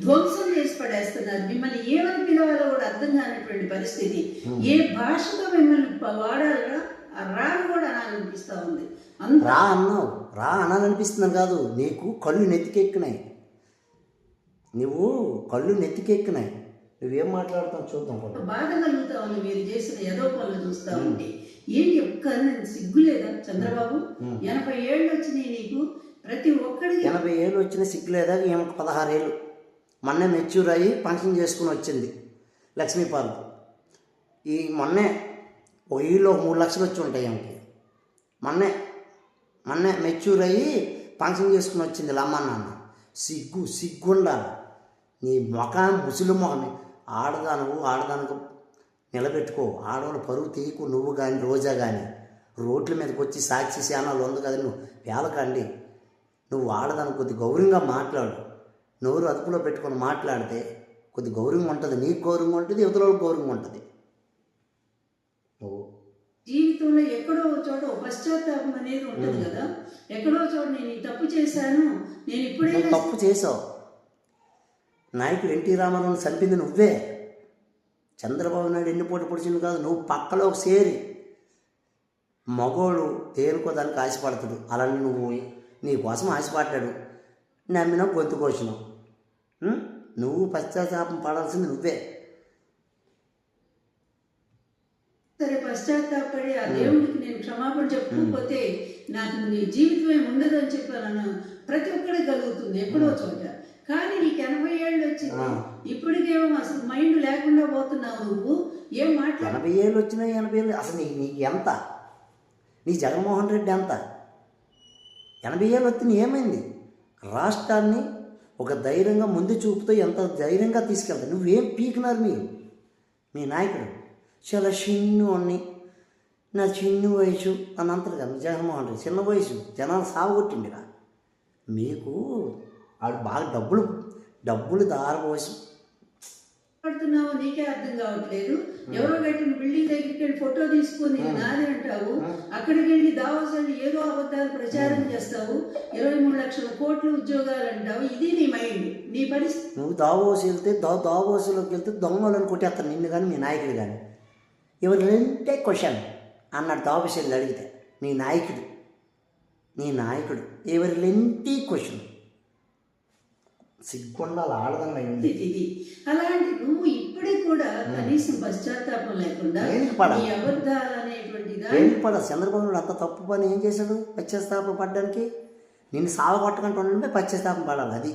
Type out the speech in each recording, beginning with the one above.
ధ్వంసం చేసి పడేస్తున్నారు. మిమ్మల్ని ఏమని పిలవాలో కూడా అర్థం కానటువంటి పరిస్థితి. ఏ భాషతో మిమ్మల్ని వాడాలో ఆ రాను కూడా అనాలనిపిస్తూ ఉంది. రా అన్నావు, రా అనాలనిపిస్తున్నారు కాదు, నీకు కళ్ళు నెత్తికెక్కినాయి, నువ్వు కళ్ళు నెత్తికెక్కినాయి, నువ్వేం మాట్లాడుతావు చూద్దాం. బాధ కలుగుతా ఉంది మీరు చేసిన ఏదో పనులు చూస్తూ ఉంటే. ఏంటి ఒక్క సిగ్గు లేదా చంద్రబాబు? 80 ఏళ్ళు వచ్చినాయి నీకు, ప్రతి ఒక్కడికి 80 ఏళ్ళు వచ్చిన సిగ్గు లేదా? ఈమెకు 16 ఏళ్ళు, మొన్నే మెచ్యూర్ అయ్యి ఫంక్షన్ చేసుకుని వచ్చింది లక్ష్మీపార్కు. ఈ మొన్నే ఒక ఈలో 3 లక్షలు వచ్చి ఉంటాయి ఆమెకి. మొన్నే మెచ్యూర్ అయ్యి ఫంక్షన్ చేసుకుని వచ్చింది లమ్మ నాన్న. సిగ్గుండాలి నీ ముఖం, ముసలి మొహమే. ఆడదానికి నిలబెట్టుకో, ఆడవాళ్ళు పరువు తీయకు. నువ్వు కానీ రోజా కానీ రోడ్ల మీదకి వచ్చి సాక్షి శానాలు ఉంది కదా, నువ్వు పేలకండి. నువ్వు ఆడదానికి కొద్ది గౌరవంగా మాట్లాడు, నోరు అదుపులో పెట్టుకొని మాట్లాడితే కొద్ది గౌరవం ఉంటుంది, నీకు గౌరవం ఉంటుంది, యువతలకు గౌరవం ఉంటుంది. నువ్వు జీవితంలో ఎక్కడో చోట పశ్చాత్తాపం అనేది ఉంటుంది కదా. ఎక్కడో చోట నేను ఈ తప్పు చేశాను, నేను ఇప్పుడే తప్పు చేసావు. నాయకుడు ఎన్టీ రామారావుని చంపింది నువ్వే. చంద్రబాబు నాయుడు ఎన్ని పోటీ పొడిచింది కాదు, నువ్వు పక్కలో చేరి. మగోడు దేనికో దానికి ఆశపడతాడు, అలా నువ్వు నీ కోసం ఆశపడ్డాడు, నమ్మినా గొంతు కోసినావు. నువ్వు పశ్చాత్తాపం పడాల్సింది నువ్వే. సరే, పశ్చాత్తాపడి ఆ దేవుడికి నేను క్షమాపణ చెప్పుకోకపోతే నాకు నీ జీవితం ఏమి ఉండదు అని చెప్పాను. ప్రతి ఒక్కడే కలుగుతుంది ఎక్కడో చోట. కానీ నీకు 80 ఏళ్ళు వచ్చింది, ఇప్పటికేమో అసలు మైండ్ లేకుండా పోతున్నావు. నువ్వు ఏం మాట్లాడు? 80 ఏళ్ళు వచ్చినాయి, 80 ఏళ్ళు అసలు నీకు ఎంత? నీ జగన్మోహన్ రెడ్డి ఎంత? 80 ఏళ్ళు వచ్చి ఏమైంది? రాష్ట్రాన్ని ఒక ధైర్యంగా ముందు చూపుతూ ఎంత ధైర్యంగా తీసుకెళ్తా. నువ్వేం పీకినారు మీ నాయకుడు? చాలా చిన్నోడిని, నా చిన్న వయసు అని అంటారు కదా జగన్మోహన్ రెడ్డి. చిన్న వయసు జనాలు సాగుకొట్టిండిరా. మీకు వాడు బాగా డబ్బులు దారపోసి పడుతున్నావు, నీకే అర్థం కావట్లేదు. ఎవరో కట్టిన బిల్డింగ్ దగ్గరికి వెళ్ళి ఫోటో తీసుకొని నాది అంటావు, అక్కడికి వెళ్ళి దావోసాలు ఏదో అబద్ధాలు ప్రచారం చేస్తావు, 23 లక్షల కోట్ల ఉద్యోగాలు అంటావు. ఇది నీ మైండ్, నీ పరిస్థితి. నువ్వు దావోసి వెళ్తే దావోసులోకి వెళ్తే దొంగలను కొట్టేస్తాను నిన్ను కానీ మీ నాయకుడు కానీ. ఎవరంటే క్వశ్చన్ అన్నాడు దావోసి వెళ్ళి అడిగితే. నీ నాయకుడు ఎవరిలేంటి క్వశ్చన్. సిగ్గుండాలి ఆడదంగా ఉంది ఇది. అలాంటి నువ్వు ఇప్పటికి కూడా కనీసం పశ్చాత్తాపం లేకుండా అబద్ధాలు అనేటువంటి చంద్రబాబు నాయుడు అంత తప్పు పని ఏం చేశాడు పశ్చాత్తాపం పడ్డానికి? నిన్ను సాగొట్టకుండా ఉంటే పశ్చాత్తాపం పడాలి. అది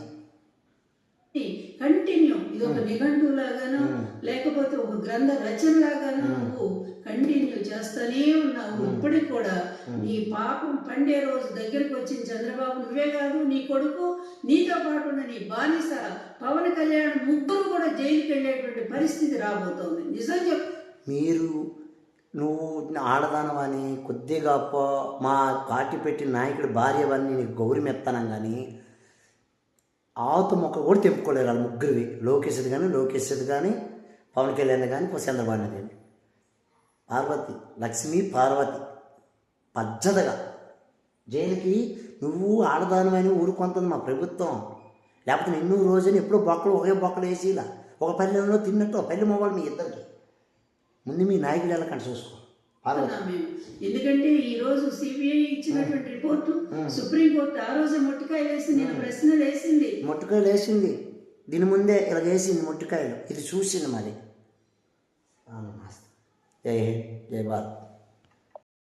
కంటిన్యూ. ఇది ఒక నిఘంటు లాగాను లేకపోతే ఒక గ్రంథ రచన లాగాను నువ్వు కంటిన్యూ చేస్తూనే ఉన్నావు. ఇప్పటికి కూడా నీ పాపం పండే రోజు దగ్గరికి వచ్చింది చంద్రబాబు. నువ్వే కాదు, నీ కొడుకు, నీతో పాటు ఉన్న నీ బానిస పవన్ కళ్యాణ్, ముగ్గురు కూడా జైలుకి వెళ్ళేటువంటి పరిస్థితి రాబోతోంది. నిజం చెప్పు. నువ్వు ఆడదానవని కొద్దిగా మా పార్టీ పెట్టిన నాయకుడు భార్యవన్నీ నీకు గౌరవం కానీ ఆవుత మొక్క కూడా తెంపుకోలేరు వాళ్ళు ముగ్గురివి. లోకేష్ది కానీ పవన్ కళ్యాణ్ కానీ చంద్రబాబు నాయుడు కానీ. లక్ష్మీ పార్వతి పద్ధతిగా జైలుకి నువ్వు ఆడదానమని ఊరుకొంటుంది మా ప్రభుత్వం. లేకపోతే నిన్ను రోజుని ఎప్పుడో ఒకే బొక్కలు వేసి ఇలా ఒక పల్లెల్లో తిన్నట్టు పల్లె మొబైల్ మీ ఇద్దరికి. ముందు మీ నాయకులు ఎలా కంట చూసుకో. ఎందుకంటే ఈ రోజు సిబిఐ ఇచ్చినటువంటి రిపోర్టు సుప్రీంకోర్టు ఆ రోజు మొట్టికాయలు వేసింది, ప్రశ్నలు వేసింది. దీని ముందే ఇలా వేసింది మొట్టికాయలు. ఇది చూసింది మరి. జై హింద్, జై భారత్.